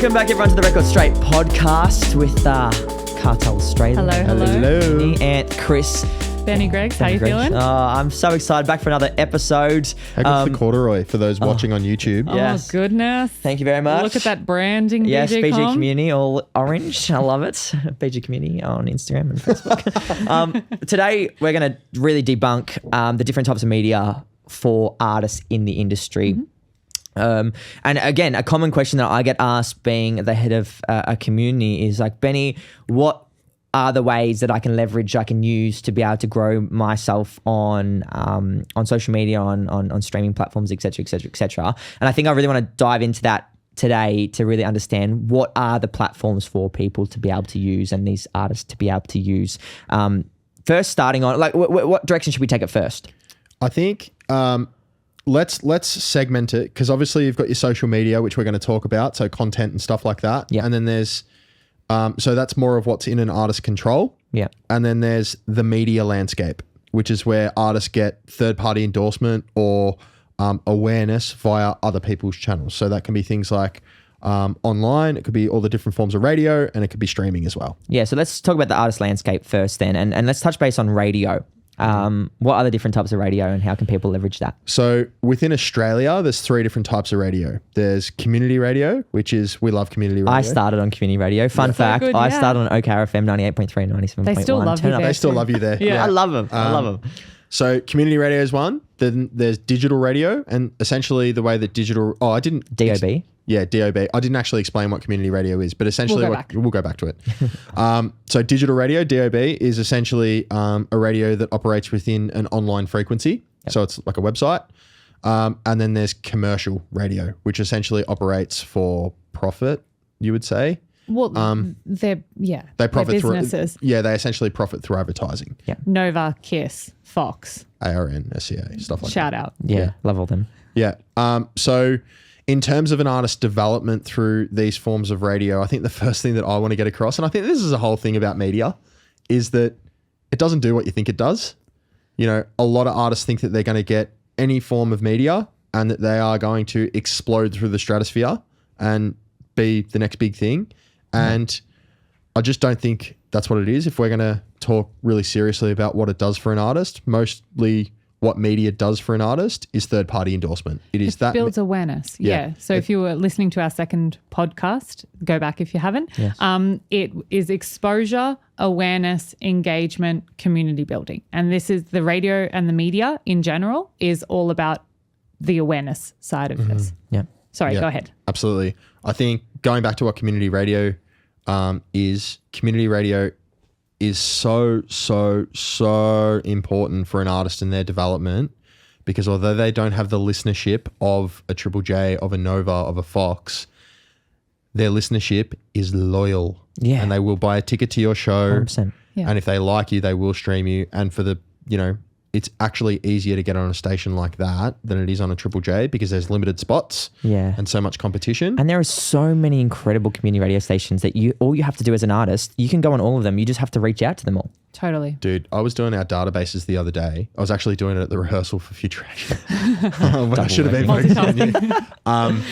Welcome back, everyone, to the Record Straight podcast with Cartel Australia. Hello. Me, Ant, Chris. Benny Greggs, how you feeling? I'm so excited. Back for another episode. How good's the corduroy for those watching on YouTube? Yes. Oh, goodness. Thank you very much. Look at that branding, Yes, BG BGCOM. Community, all orange. I love it. BG Community on Instagram and Facebook. Today, we're going to really debunk the different types of media for artists in the industry. And again, a common question that I get asked being the head of a community is like, Benny, what are the ways that I can leverage, I can use to be able to grow myself on social media, on streaming platforms, et cetera, et cetera, et cetera. And I think I really want to dive into that today to really understand what are the platforms for people to be able to use and these artists to be able to use. First, starting on, like, what direction should we take it first? I think let's segment it, because obviously you've got your social media, which we're going to talk about, so content and stuff like that. Yeah. And then there's so that's more of what's in an artist's control. Yeah. And then there's the media landscape, which is where artists get third-party endorsement or awareness via other people's channels. So that can be things like online, it could be all the different forms of radio, and it could be streaming as well. Yeah, so let's talk about the artist landscape first then, and let's touch base on radio. What are the different types of radio and how can people leverage that? So within Australia, there's 3 different types of radio. There's community radio, which is, we love community radio. I started on community radio. Fun fact, good, I yeah. started on OKRFM 98.3 and 97.1. They still love you there. They still love you there. Yeah. I love them. I love them. So community radio is one. Then there's digital radio, and essentially the way that digital. Oh, I didn't. DOB. Yeah, DOB. I didn't actually explain what community radio is, but essentially We'll go back to it. So digital radio, DOB, is essentially a radio that operates within an online frequency. Yep. So it's like a website. And then there's commercial radio, which essentially operates for profit, you would say. Well, they profit through businesses. they essentially profit through advertising. Yeah. Nova, Kiss, Fox. ARN, SCA, stuff like Shout that. out. Yeah, love all them. Yeah. So in terms of an artist's development through these forms of radio, I think the first thing that I want to get across, and I think this is a whole thing about media, is that it doesn't do what you think it does. You know, a lot of artists think that they're going to get any form of media and that they are going to explode through the stratosphere and be the next big thing. And I just don't think that's what it is. If we're going to talk really seriously about what it does for an artist, mostly what media does for an artist is third-party endorsement. It Builds awareness. Yeah. So if you were listening to our second podcast, go back if you haven't. Yes. It is exposure, awareness, engagement, community building. And this is the radio and the media in general is all about the awareness side of this. Yeah. Sorry, Yeah, go ahead. Absolutely. I think going back to what community radio is so important for an artist in their development, because although they don't have the listenership of a Triple J, of a Nova, of a Fox, their listenership is loyal. Yeah. And they will buy a ticket to your show. 100%. Yeah. And if they like you, they will stream you. And for the, it's actually easier to get on a station like that than it is on a Triple J, because there's limited spots and so much competition. And there are so many incredible community radio stations that all you have to do as an artist, you can go on all of them. You just have to reach out to them all. Totally. Dude, I was doing our databases the other day. I was actually doing it at the rehearsal for Future Asia. When I should have been focusing on you.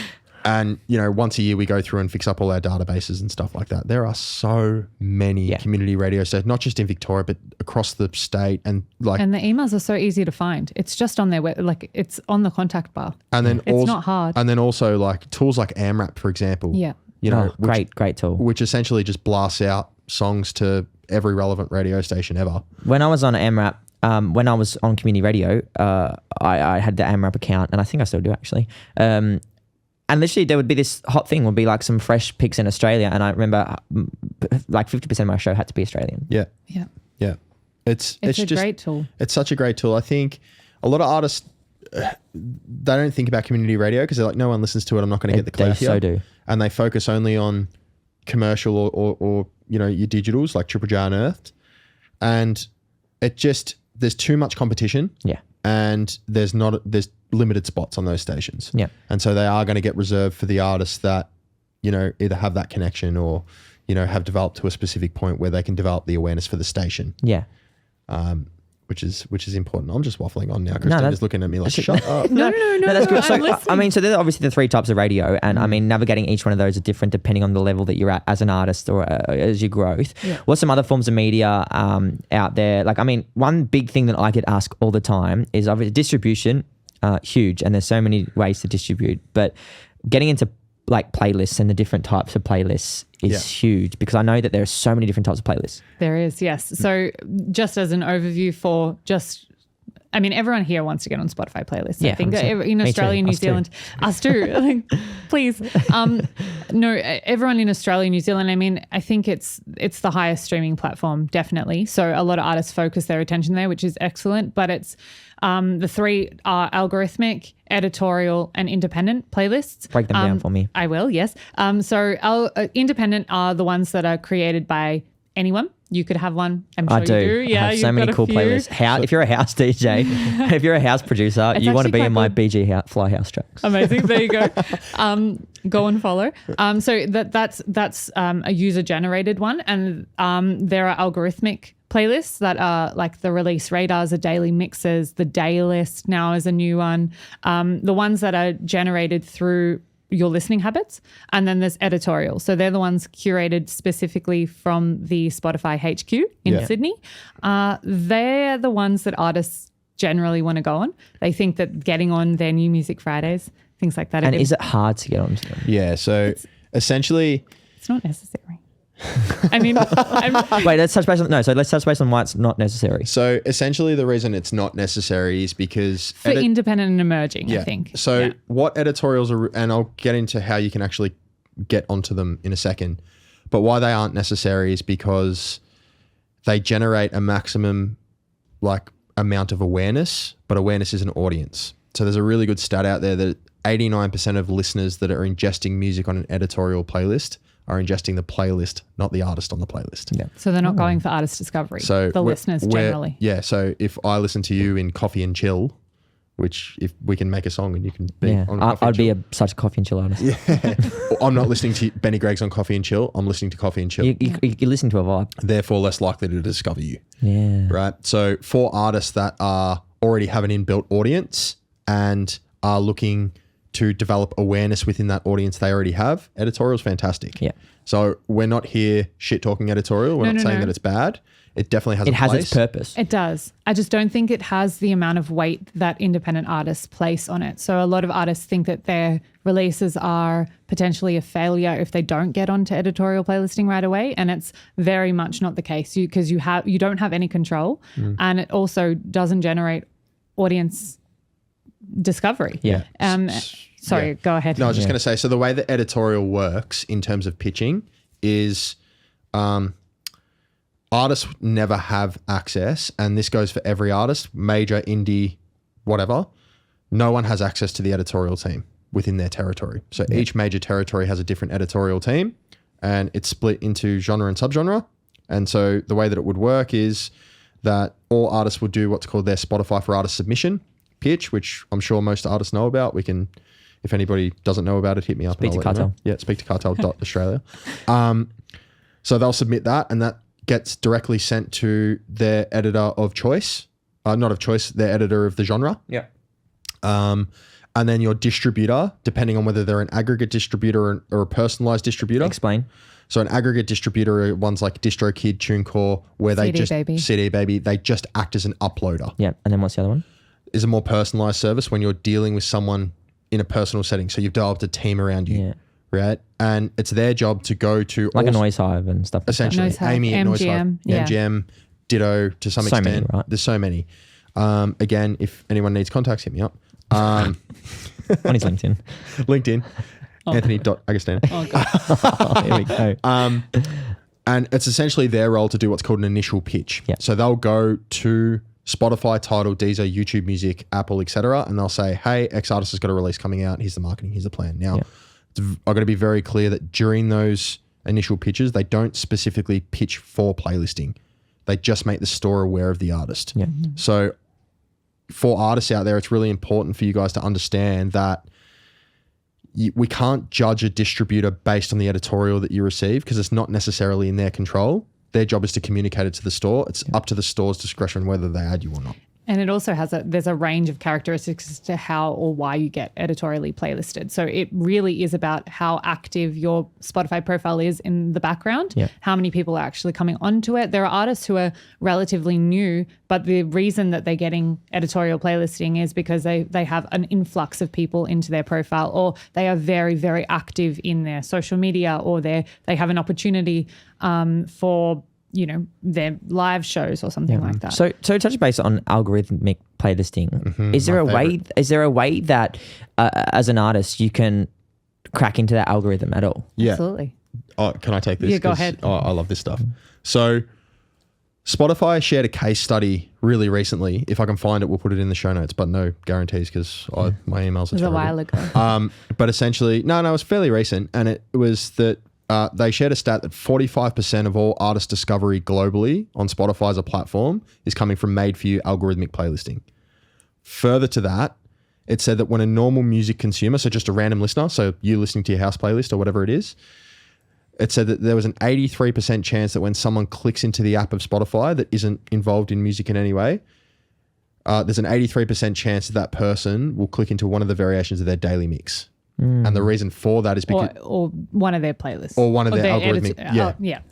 And, once a year we go through and fix up all our databases and stuff like that. There are so many community radio stations, not just in Victoria, but across the state. And the emails are so easy to find. It's just on their web, it's on the contact bar. And then it's not hard. And then also like tools like AMRAP, for example. Yeah. Great tool. Which essentially just blasts out songs to every relevant radio station ever. When I was on AMRAP, when I was on community radio, I had the AMRAP account, and I think I still do actually. And literally there would be this hot thing, would be like some fresh picks in Australia. And I remember like 50% of my show had to be Australian. Yeah. Yeah. Yeah. It's a just great tool. It's such a great tool. I think a lot of artists, they don't think about community radio because they're like, no one listens to it. I'm not going to get the clout here. They so do. And they focus only on commercial or your digitals like Triple J Unearthed. And there's too much competition. Yeah. And there's limited spots on those stations. Yeah. And so they are going to get reserved for the artists that, either have that connection or, have developed to a specific point where they can develop the awareness for the station. Yeah. which is important. I'm just waffling on now. No, Christina's looking at me like, shut up. No, that's good. So, I'm listening. I mean, so there are obviously the 3 types of radio, and I mean, navigating each one of those are different depending on the level that you're at as an artist or as your growth. Yeah. What's some other forms of media out there? Like, I mean, one big thing that I get asked all the time is obviously distribution, huge, and there's so many ways to distribute, but getting into like playlists and the different types of playlists is huge, because I know that there are so many different types of playlists. There is, yes. So just as an overview for I mean, everyone here wants to get on Spotify playlists. Yeah, I think 100%. in Me Australia, too. New Us too. Zealand, us too. Like, please, no, everyone in Australia, New Zealand. I mean, I think it's the highest streaming platform, definitely. So a lot of artists focus their attention there, which is excellent. But it's the 3 are algorithmic, editorial, and independent playlists. Break them down for me. I will, yes. So independent are the ones that are created by anyone. You could have one. I'm sure I do. you do. Yeah, I have so you've many got a cool few. playlists. If you're a house DJ, if you're a house producer, you want to actually be in quite my good. BG Fly House tracks. Amazing. There you go. Go and follow. So that's a user generated one, and there are algorithmic playlists that are like the release radars, the daily mixes, the day list now is a new one. The ones that are generated through your listening habits, and then there's editorial. So they're the ones curated specifically from the Spotify HQ in Sydney. They're the ones that artists generally want to go on. They think that getting on their New Music Fridays, things like that. And is it hard to get onto them? Yeah. So essentially, It's not necessary. I mean, Wait, let's touch base on let's touch base on why it's not necessary. So essentially the reason it's not necessary is because for independent and emerging, I think. So what editorials are, and I'll get into how you can actually get onto them in a second, but why they aren't necessary is because they generate a maximum like amount of awareness, but awareness is an audience. So there's a really good stat out there that 89% of listeners that are ingesting music on an editorial playlist are ingesting the playlist, not the artist on the playlist. Yeah. So they're not going for artist discovery, So the listeners generally. Yeah. So if I listen to you in Coffee and Chill, which if we can make a song and you can be on Coffee I'd and be Chill. such a Coffee and Chill artist. Yeah. I'm not listening to Benny Gregg's on Coffee and Chill. I'm listening to Coffee and Chill. You listen to a vibe. Therefore, less likely to discover you. Yeah. Right. So for artists that already have an inbuilt audience and are looking to develop awareness within that audience they already have, editorial's fantastic. Yeah. So we're not here shit talking editorial. We're not saying that it's bad. It definitely has a place. It has its purpose. It does. I just don't think it has the amount of weight that independent artists place on it. So a lot of artists think that their releases are potentially a failure if they don't get onto editorial playlisting right away, and it's very much not the case because you don't have any control, and it also doesn't generate audience discovery. Yeah. Sorry, go ahead. No, I was just going to say, so the way that editorial works in terms of pitching is artists never have access, and this goes for every artist, major, indie, whatever. No one has access to the editorial team within their territory. So each major territory has a different editorial team, and it's split into genre and subgenre. And so the way that it would work is that all artists would do what's called their Spotify for Artists submission pitch, which I'm sure most artists know about. We can, if anybody doesn't know about it, hit me up. Speak to Cartel. Yeah, speak to cartel.australia. So they'll submit that, and that gets directly sent to their editor of choice. Not of choice, their editor of the genre. Yeah. And then your distributor, depending on whether they're an aggregate distributor or a personalized distributor. Explain. So an aggregate distributor are ones like DistroKid, TuneCore, where they CD Baby, they just act as an uploader. Yeah. And then what's the other one? Is a more personalized service when you're dealing with someone in a personal setting. So you've developed a team around you, right? And it's their job to go to like a Noise Hive and stuff. Essentially, Noise Hive, Amy at Noise Hive, MGM, yeah. MGM, Ditto to some So extent. many, right? There's so many. Again, if anyone needs contacts, hit me up. On his LinkedIn. LinkedIn, Anthony.Agostino. Oh, God. Here we go. And it's essentially their role to do what's called an initial pitch. Yeah. So they'll go to Spotify, Tidal, Deezer, YouTube Music, Apple, etc., and they'll say, "Hey, X artist has got a release coming out. Here's the marketing. Here's the plan." Now, I've got to be very clear that during those initial pitches, they don't specifically pitch for playlisting. They just make the store aware of the artist. Yeah. So for artists out there, it's really important for you guys to understand that we can't judge a distributor based on the editorial that you receive because it's not necessarily in their control. Their job is to communicate it to the store. It's up to the store's discretion whether they add you or not. And it also there's a range of characteristics as to how or why you get editorially playlisted. So it really is about how active your Spotify profile is in the background, how many people are actually coming onto it. There are artists who are relatively new, but the reason that they're getting editorial playlisting is because they have an influx of people into their profile, or they are very, very active in their social media, or they have an opportunity for their live shows or something like that. So touch base on algorithmic playlisting. Is there a way that as an artist you can crack into that algorithm at all? Yeah. Absolutely. Oh, can I take this? Yeah, go ahead. Oh, I love this stuff. So Spotify shared a case study really recently. If I can find it, we'll put it in the show notes, but no guarantees because my emails are terrible. It was a while ago. But essentially, no, it was fairly recent, and it was that they shared a stat that 45% of all artist discovery globally on Spotify as a platform is coming from made-for-you algorithmic playlisting. Further to that, it said that when a normal music consumer, so just a random listener, so you listening to your house playlist or whatever it is, it said that there was an 83% chance that when someone clicks into the app of Spotify that isn't involved in music in any way, there's an 83% chance that person will click into one of the variations of their daily mix. And the reason for that is because... Or one of their playlists. Or one of their algorithmic...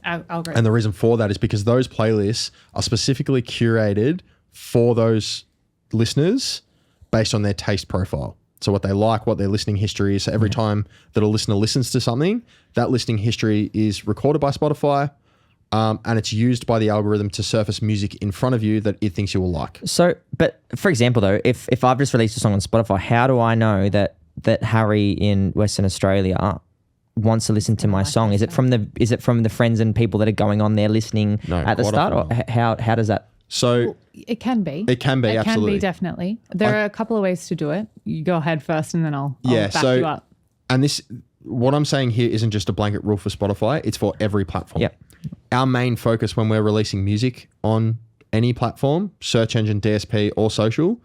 algorithm. And the reason for that is because those playlists are specifically curated for those listeners based on their taste profile. So what they like, what their listening history is. So every time that a listener listens to something, that listening history is recorded by Spotify, and it's used by the algorithm to surface music in front of you that it thinks you will like. So, but for example though, if I've just released a song on Spotify, how do I know that Harry in Western Australia wants to listen to my song? Is it from the friends and people that are going on there listening at the start, or how does that? So it can be. It can be, absolutely. It can be, definitely. There are a couple of ways to do it. You go ahead first and then I'll back you up. And what I'm saying here isn't just a blanket rule for Spotify. It's for every platform. Yep. Our main focus when we're releasing music on any platform, search engine, DSP, or social,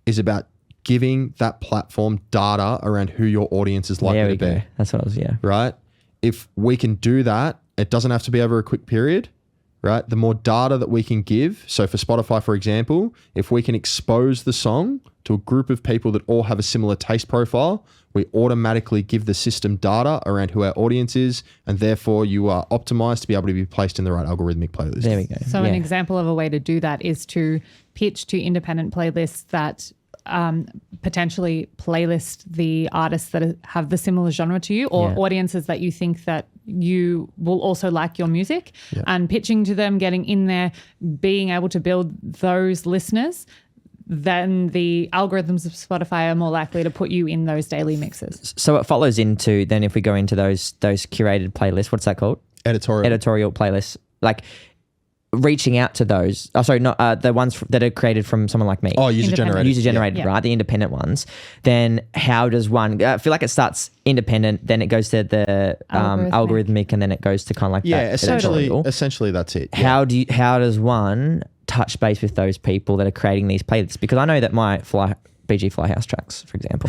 is about giving that platform data around who your audience is likely to be. Go. That's what I was, Right? If we can do that, it doesn't have to be over a quick period, right? The more data that we can give. So for Spotify, for example, if we can expose the song to a group of people that all have a similar taste profile, we automatically give the system data around who our audience is, and therefore you are optimized to be able to be placed in the right algorithmic playlist. There we go. So an example of a way to do that is to pitch to independent playlists that potentially playlist the artists that have the similar genre to you, or audiences that you think that you will also like your music, and pitching to them, getting in there, being able to build those listeners. Then the algorithms of Spotify are more likely to put you in those daily mixes. So it follows into, then if we go into those curated playlists, what's that called? Editorial playlists. Like reaching out to those, the ones that are created from someone like me. Oh, user-generated, right? The independent ones. Then how does one, I feel like it starts independent, then it goes to the algorithmic, and then it goes to kind of like that. Essentially that's it. Yeah. How does one touch base with those people that are creating these playlists? Because I know that my BG Fly House tracks, for example,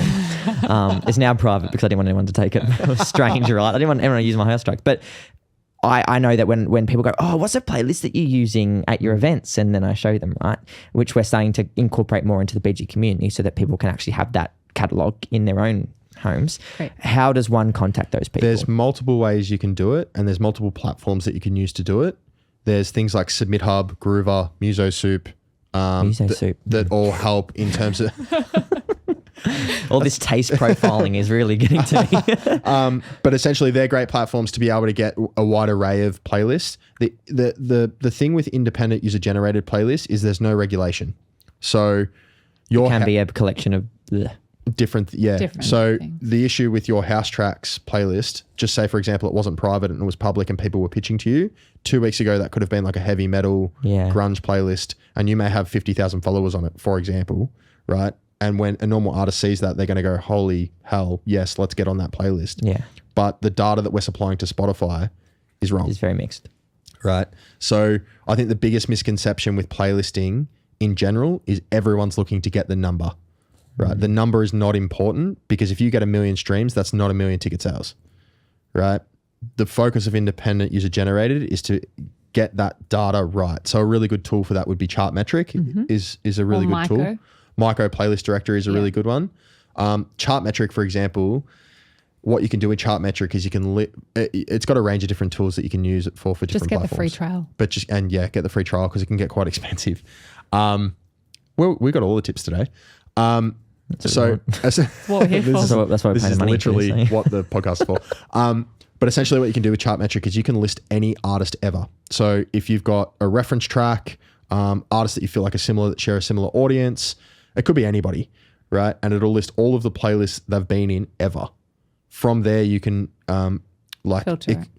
is now private because I didn't want anyone to take it. It was strange, right? I didn't want anyone to use my house tracks. But I know that when people go, oh, what's a playlist that you're using at your events? And then I show them, right? Which we're starting to incorporate more into the BG community so that people can actually have that catalogue in their own homes. Right. How does one contact those people? There's multiple ways you can do it, and there's multiple platforms that you can use to do it. There's things like Submit Hub, Groover, Muso Soup, that all help in terms of... All this taste profiling is really getting to me. But essentially, they're great platforms to be able to get a wide array of playlists. The thing with independent user-generated playlists is there's no regulation. So it can be a collection of... Different so things. The issue with your house tracks playlist, just say for example it wasn't private and it was public and people were pitching to you 2 weeks ago, that could have been like a heavy metal grunge playlist, and you may have 50,000 followers on it, for example, right? And when a normal artist sees that, they're going to go, holy hell, yes, let's get on that playlist. But the data that we're supplying to Spotify is wrong. It's very mixed, right? So I think the biggest misconception with playlisting in general is everyone's looking to get the number. Right. The number is not important, because if you get 1 million streams, that's not 1 million ticket sales. Right. The focus of independent user generated is to get that data right. So a really good tool for that would be Chartmetric is a really good tool. Myco Playlist Directory is a really good one. Chartmetric, for example, what you can do with Chartmetric is you can it's got a range of different tools that you can use it for different platforms. Just get the free trial. But get the free trial because it can get quite expensive. We got all the tips today. So what we're here for. That's why we're this paying is the money literally to, what the podcast is for. But essentially what you can do with Chartmetric is you can list any artist ever. So if you've got a reference track, artists that you feel like that share a similar audience, it could be anybody, right? And it'll list all of the playlists they've been in ever. From there, you can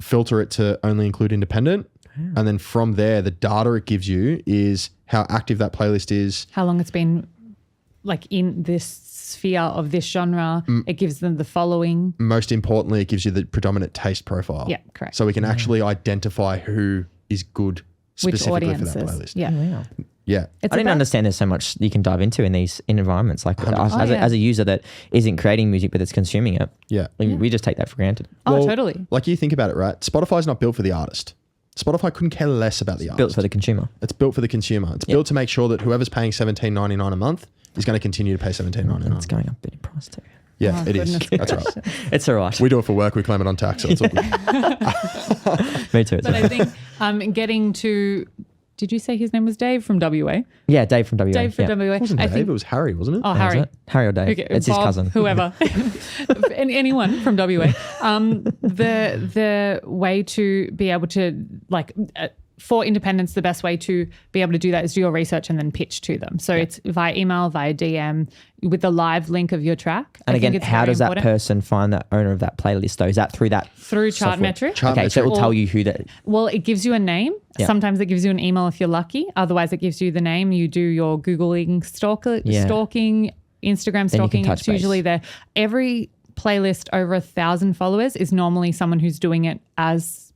filter it to only include independent. And then from there, the data it gives you is how active that playlist is. How long it's been like in this sphere of this genre. It gives them the following. Most importantly, it gives you the predominant taste profile. Yeah, correct. So we can actually identify who is good specifically for that playlist. Yeah. Yeah. I didn't understand there's so much you can dive into in these environments. Like as a user that isn't creating music but that's consuming it. Yeah. We just take that for granted. Oh, totally. Like you think about it, right? Spotify's not built for the artist. Spotify couldn't care less about the artist. Built for the consumer. It's built for the consumer. It's built to make sure that whoever's paying $17.99 a month is going to continue to pay $17.99. It's going up a bit in price too. Yeah, it is. That's right. It's all right. We do it for work. We claim it on tax. So it's all good. Me too. But I think getting to... Did you say his name was Dave from WA? Yeah, Dave from WA. Dave from WA. It wasn't Dave. It was Harry, wasn't it? Oh, Harry. Harry or Dave. Okay, it's Bob, his cousin. Whoever. Anyone from WA. The way to be able to for independents, the best way to be able to do that is do your research and then pitch to them. So it's via email, via DM, with the live link of your track. And again, how does that person find the owner of that playlist though? Is that through that? Through Chartmetric. Okay, so it will tell you who that... Well, it gives you a name. Yeah. Sometimes it gives you an email if you're lucky. Otherwise, it gives you the name. You do your Googling stalking, Instagram stalking. It's usually there. Every playlist over 1,000 followers is normally someone who's doing it as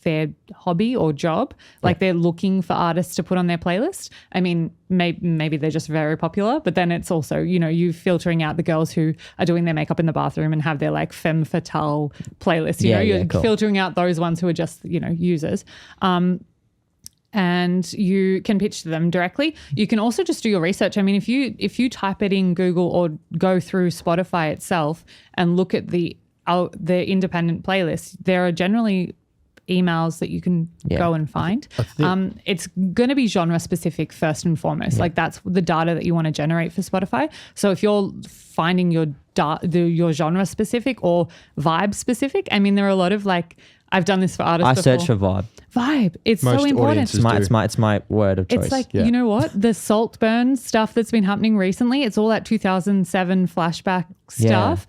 their hobby or job. Like they're looking for artists to put on their playlist. I mean, maybe they're just very popular, but then it's also, you filtering out the girls who are doing their makeup in the bathroom and have their like femme fatale playlist. You're filtering out those ones who are just, users. And you can pitch to them directly. You can also just do your research. I mean, if you type it in Google or go through Spotify itself and look at the independent playlists, there are generally emails that you can go and find. It's going to be genre specific first and foremost. Like that's the data that you want to generate for Spotify. So if you're finding your genre specific or vibe specific, I mean, there are a lot of I've done this for artists before. I search for vibe. Vibe. It's Most so important. It's my word of choice. It's like, you know what? The Saltburn stuff that's been happening recently, it's all that 2007 flashback stuff.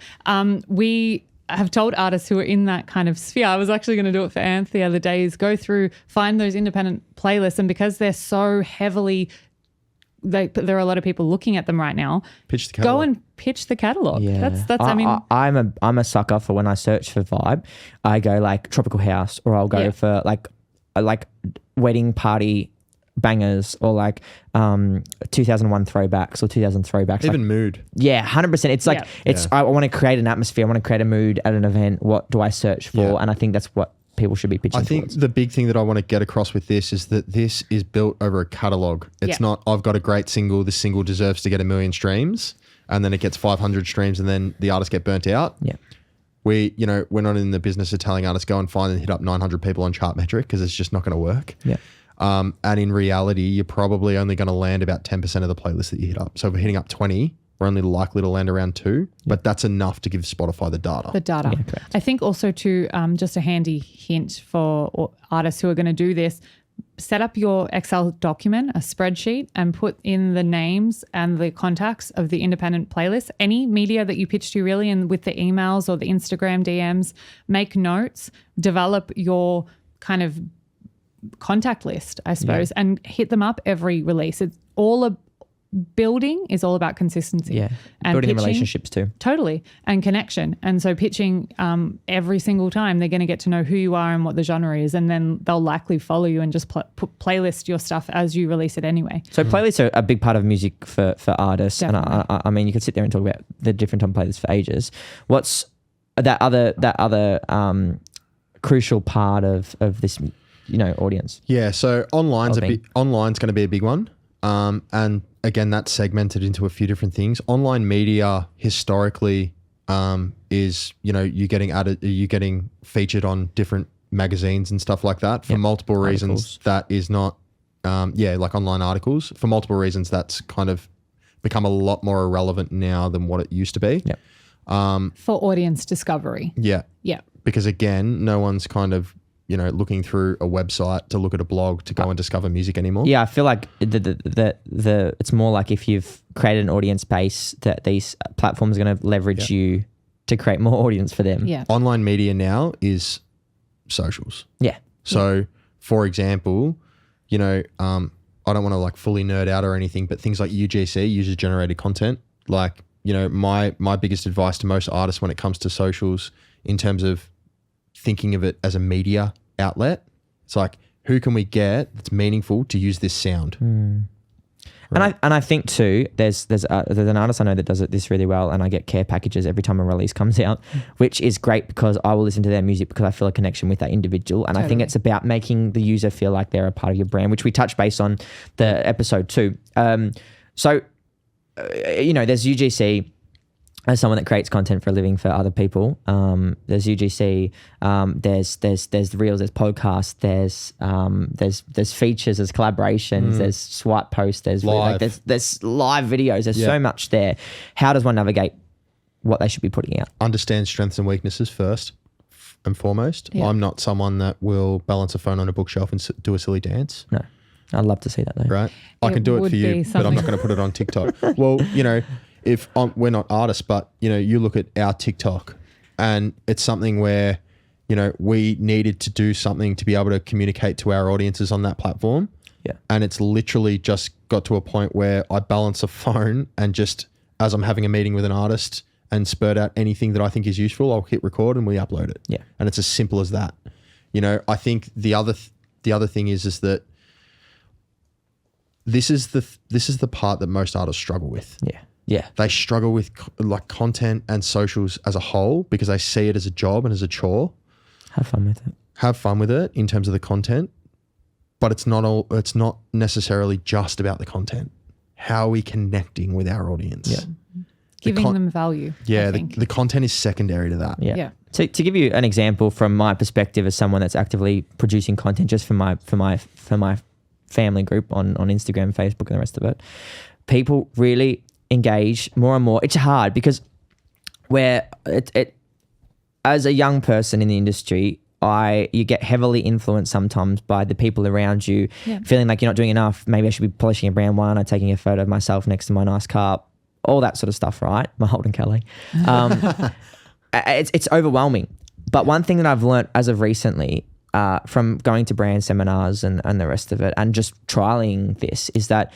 We have told artists who are in that kind of sphere, I was actually going to do it for Anth the other day, is go through, find those independent playlists, and because they're so heavily, there are a lot of people looking at them right now, pitch the catalog. Go and pitch the catalog. Yeah. That's I'm a sucker for when I search for vibe, I go like tropical house, or I'll go for like wedding party bangers, or 2001 throwbacks or 2000 throwbacks. Even mood. Yeah, 100%. It's like, I want to create an atmosphere. I want to create a mood at an event. What do I search for? Yeah. And I think that's what people should be pitching towards. The big thing that I want to get across with this is that this is built over a catalog. It's not, I've got a great single, this single deserves to get 1 million streams, and then it gets 500 streams and then the artists get burnt out. Yeah. We're not in the business of telling artists go and find and hit up 900 people on Chartmetric, because it's just not going to work. Yeah. And in reality, you're probably only going to land about 10% of the playlists that you hit up. So if we're hitting up 20, we're only likely to land around 2, but that's enough to give Spotify the data. Yeah, I think also too, just a handy hint for artists who are going to do this, set up your Excel document, a spreadsheet, and put in the names and the contacts of the independent playlists. Any media that you pitch to really, and with the emails or the Instagram DMs, make notes, develop your kind of contact list, I suppose, and hit them up every release. It's all building is all about consistency. Yeah. And building pitching, relationships too. Totally. And connection. And so pitching every single time, they're going to get to know who you are and what the genre is, and then they'll likely follow you and just playlist your stuff as you release it anyway. So playlists are a big part of music for artists. Definitely. And I mean, you could sit there and talk about the different type of playlists for ages. What's that other crucial part of this audience. Yeah, so online's Wellbeing. online's going to be a big one, and again, that's segmented into a few different things. Online media historically is you getting featured on different magazines and stuff like that for multiple reasons. Articles. That is not, like online articles for multiple reasons. That's kind of become a lot more irrelevant now than what it used to be. Yep. For audience discovery. Yeah, Yeah. because again, no one's kind of looking through a website to look at a blog to go and discover music anymore. Yeah, I feel like the it's more like if you've created an audience base, that these platforms are going to leverage you to create more audience for them. Yeah. Online media now is socials. Yeah. So, for example, I don't want to like fully nerd out or anything, but things like UGC, user generated content, like, my biggest advice to most artists when it comes to socials in terms of thinking of it as a media outlet, it's like, who can we get that's meaningful to use this sound? And I think too, there's an artist I know that does this really well, and I get care packages every time a release comes out, which is great because I will listen to their music because I feel a connection with that individual, and I think it's about making the user feel like they're a part of your brand, which we touched base on the episode 2. There's UGC as someone that creates content for a living for other people. There's UGC, there's reels, there's podcasts, there's features, there's collaborations, there's swipe posts, there's Live. there's live videos. There's so much there. How does one navigate what they should be putting out? Understand strengths and weaknesses first and foremost. Yeah. I'm not someone that will balance a phone on a bookshelf and do a silly dance. No, I'd love to see that though. Right? I It can do it would for you, be but I'm something. not going to put it on TikTok. Well, if we're not artists, but you look at our TikTok, and it's something where we needed to do something to be able to communicate to our audiences on that platform. Yeah. And it's literally just got to a point where I balance a phone and just as I'm having a meeting with an artist and spurt out anything that I think is useful, I'll hit record and we upload it. Yeah. And it's as simple as that. I think the other thing is that this is the part that most artists struggle with. Yeah. Yeah. They struggle with like content and socials as a whole because they see it as a job and as a chore. Have fun with it. Have fun with it in terms of the content, but it's not necessarily just about the content. How are we connecting with our audience? Yeah. Giving them value. Yeah, I think. the content is secondary to that. Yeah. Yeah. To give you an example from my perspective as someone that's actively producing content just for my family group on Instagram, Facebook, and the rest of it, people really engage more and more. It's hard because as a young person in the industry, you get heavily influenced sometimes by the people around you, feeling like you're not doing enough. Maybe I should be polishing a brand one or taking a photo of myself next to my nice car, all that sort of stuff, right? My Holden Kelly. It's overwhelming. But one thing that I've learned as of recently from going to brand seminars and the rest of it and just trialing this is that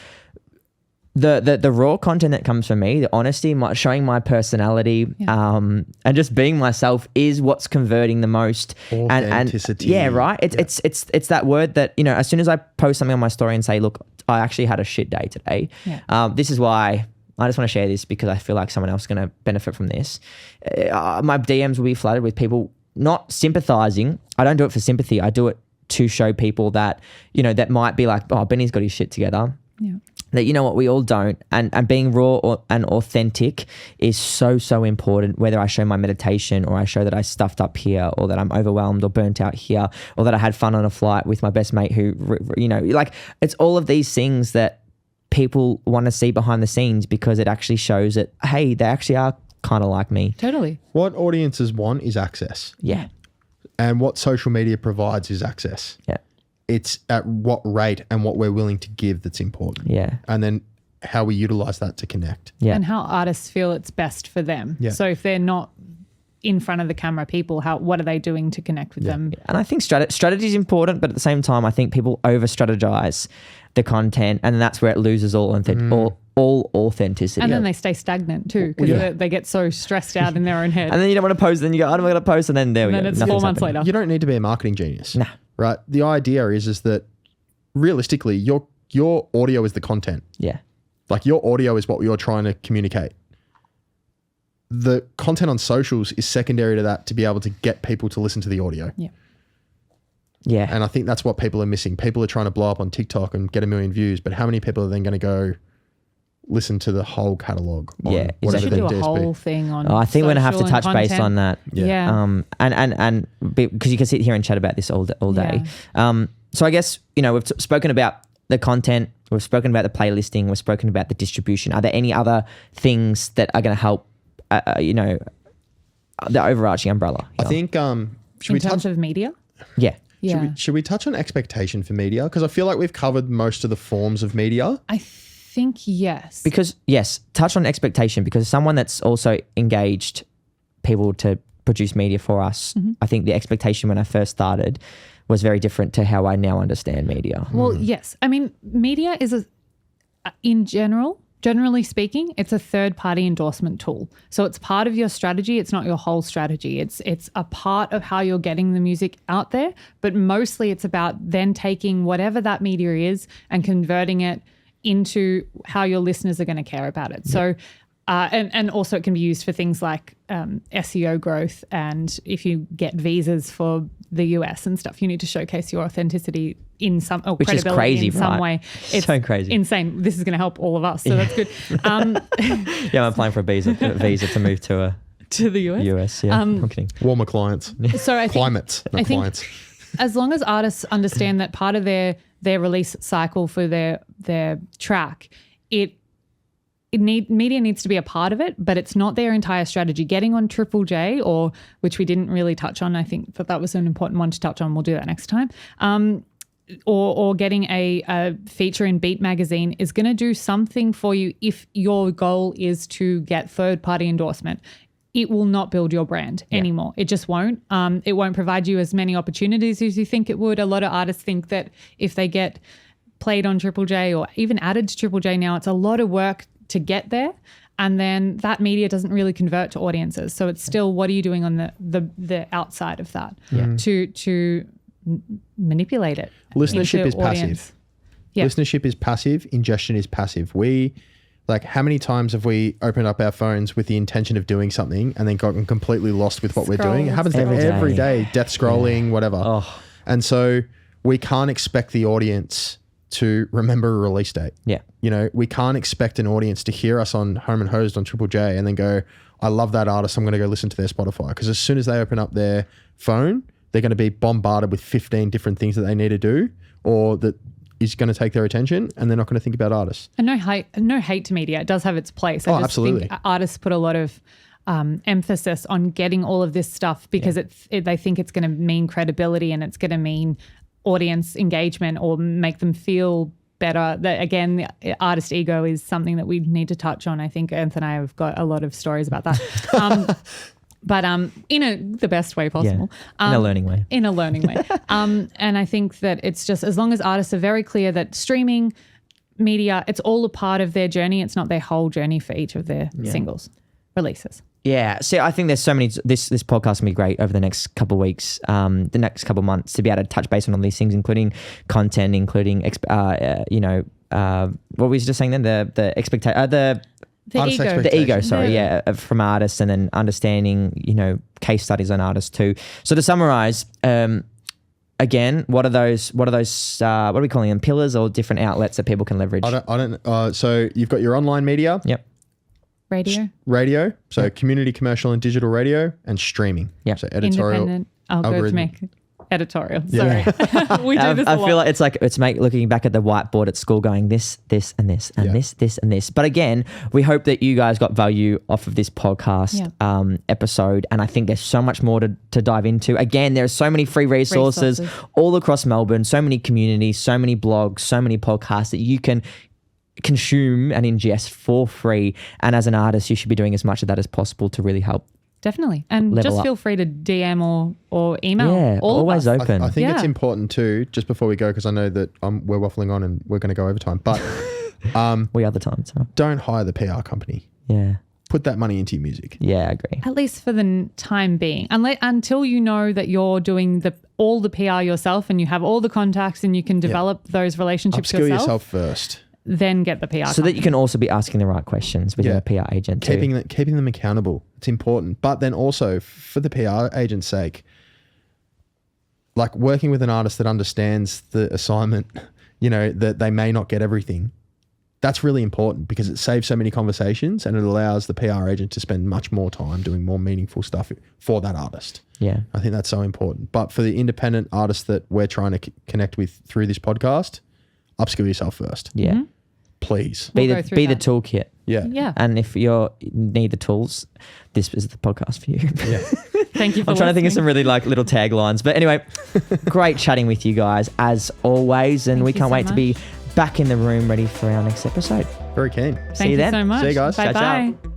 the raw content that comes from me, the honesty, showing my personality, and just being myself is what's converting the most. Authenticity. And right. It's that word that as soon as I post something on my story and say, look, I actually had a shit day today. Yeah. This is why I just want to share this because I feel like someone else is going to benefit from this. My DMs will be flooded with people not sympathizing. I don't do it for sympathy. I do it to show people that that might be like, oh, Benny's got his shit together. Yeah. That what we all don't, and being raw and authentic is so important. Whether I show my meditation or I show that I stuffed up here, or that I'm overwhelmed or burnt out here, or that I had fun on a flight with my best mate who like it's all of these things that people want to see behind the scenes because it actually shows that hey, they actually are kind of like me. Totally. What audiences want is access. Yeah. And what social media provides is access. Yeah. It's at what rate and what we're willing to give that's important. Yeah. And then how we utilize that to connect. Yeah. And how artists feel it's best for them. Yeah. So if they're not in front of the camera people, what are they doing to connect with them? And I think strategy is important, but at the same time, I think people over strategize the content, and that's where it loses all authenticity. And then they stay stagnant too because they get so stressed out in their own head. And then you don't want to post, then you go, I'm not going to post, and then there we go. And then it's Nothing's 4 months happening. later. You don't need to be a marketing genius. Nah. Right? The idea is that realistically, your audio is the content. Yeah. Like your audio is what you're trying to communicate. The content on socials is secondary to that to be able to get people to listen to the audio. Yeah. Yeah. And I think that's what people are missing. People are trying to blow up on TikTok and get 1 million views, but how many people are then going to go listen to the whole catalog on Yeah, We whatever should their do a DSP? whole thing on. Oh, I think we're gonna have to social and touch base content. on that. Yeah. And because you can sit here and chat about this all day. So I guess we've spoken about the content, we've spoken about the playlisting, we've spoken about the distribution. Are there any other things that are going to help? The overarching umbrella. I think should In we terms touch of media. Yeah. Yeah. should we touch on expectation for media? Because I feel like we've covered most of the forms of media. I think yes. Because touch on expectation, because someone that's also engaged people to produce media for us, I think the expectation when I first started was very different to how I now understand media. Well, yes. I mean, media is generally speaking, it's a third-party endorsement tool. So it's part of your strategy. It's not your whole strategy. It's a part of how you're getting the music out there. But mostly it's about then taking whatever that media is and converting it into how your listeners are going to care about it. So, and also it can be used for things like SEO growth. And if you get visas for the US and stuff, you need to showcase your authenticity in some Which is credibility crazy, in some right? way. It's so crazy. insane. This is going to help all of us, so that's good. I'm applying for a visa to move to To the US. US. Yeah, I'm kidding. Warmer clients. So I think, Climates, not I think clients. as long as artists understand that part of their release cycle for their track, media needs to be a part of it, but it's not their entire strategy. Getting on Triple J, or which we didn't really touch on, I think that was an important one to touch on. We'll do that next time. Or getting a feature in Beat Magazine is going to do something for you if your goal is to get third-party endorsement. It will not build your brand anymore. It just won't. It won't provide you as many opportunities as you think it would. A lot of artists think that if they get played on Triple J or even added to Triple J now, it's a lot of work to get there, and then that media doesn't really convert to audiences. So it's still, what are you doing on the outside of that to manipulate it? Listenership into is passive. audience? Yeah. Listenership is passive. Ingestion is passive. How many times have we opened up our phones with the intention of doing something and then gotten completely lost with what we're doing? It happens every day. Death scrolling, whatever. Oh. And so we can't expect the audience to remember a release date. Yeah. We can't expect an audience to hear us on Home and Hosed on Triple J and then go, I love that artist, I'm going to go listen to their Spotify. Because as soon as they open up their phone, they're going to be bombarded with 15 different things that they need to do, or that is going to take their attention, and they're not going to think about artists. And no hate to media. It does have its place. I just absolutely. think artists put a lot of emphasis on getting all of this stuff because they think it's going to mean credibility and it's going to mean audience engagement or make them feel better. That, again, the artist ego is something that we need to touch on. I think Anthony and I have got a lot of stories about that. But in the best way possible. In a learning way. In a learning way. And I think that it's just, as long as artists are very clear that streaming media, it's all a part of their journey. It's not their whole journey for each of their singles releases. Yeah. So I think there's so many, this podcast will be great over the next couple of weeks, the next couple of months, to be able to touch base on all these things, including content, including, what were you just saying then? The ego, from artists, and then understanding, case studies on artists too. So to summarize, again, what are we calling them? Pillars or different outlets that people can leverage? So you've got your online media. Yep. Radio. So community, commercial, and digital radio, and streaming. Yeah. So editorial. Independent, algorithmic. Editorial. Sorry. We do this a lot. I feel like it's looking back at the whiteboard at school going this, and this, and this, and this. But again, we hope that you guys got value off of this podcast episode. And I think there's so much more to dive into. Again, there are so many free resources all across Melbourne, so many communities, so many blogs, so many podcasts that you can consume and ingest for free. And as an artist, you should be doing as much of that as possible to really help. Definitely. And Level just up. feel free to DM or email. Yeah, all always of us. open. I think it's important too, just before we go, because I know that we're waffling on and we're going to go over time, but we are the times. Huh? Don't hire the PR company. Yeah. Put that money into your music. Yeah, I agree. At least for the time being. Until you know that you're doing all the PR yourself and you have all the contacts and you can develop those relationships Upskill yourself first. Then get the PR so that you can also be asking the right questions with your PR agent too. Keeping them accountable. It's important. But then also, for the PR agent's sake, like working with an artist that understands the assignment, you know, that they may not get everything. That's really important because it saves so many conversations and it allows the PR agent to spend much more time doing more meaningful stuff for that artist. Yeah. I think that's so important. But for the independent artists that we're trying to connect with through this podcast, upskill yourself first. Yeah. Please. Be We'll the go through be the that. toolkit. Yeah. Yeah. And if you need the tools, this is the podcast for you. Yeah. Thank you for I'm trying to think of listening. some really like little taglines. But anyway, great chatting with you guys as always. And Thank we you can't so wait to be much. back in the room ready for our next episode. Very keen. Thank See you you then. so much. See you guys. Bye Ciao, ciao. bye.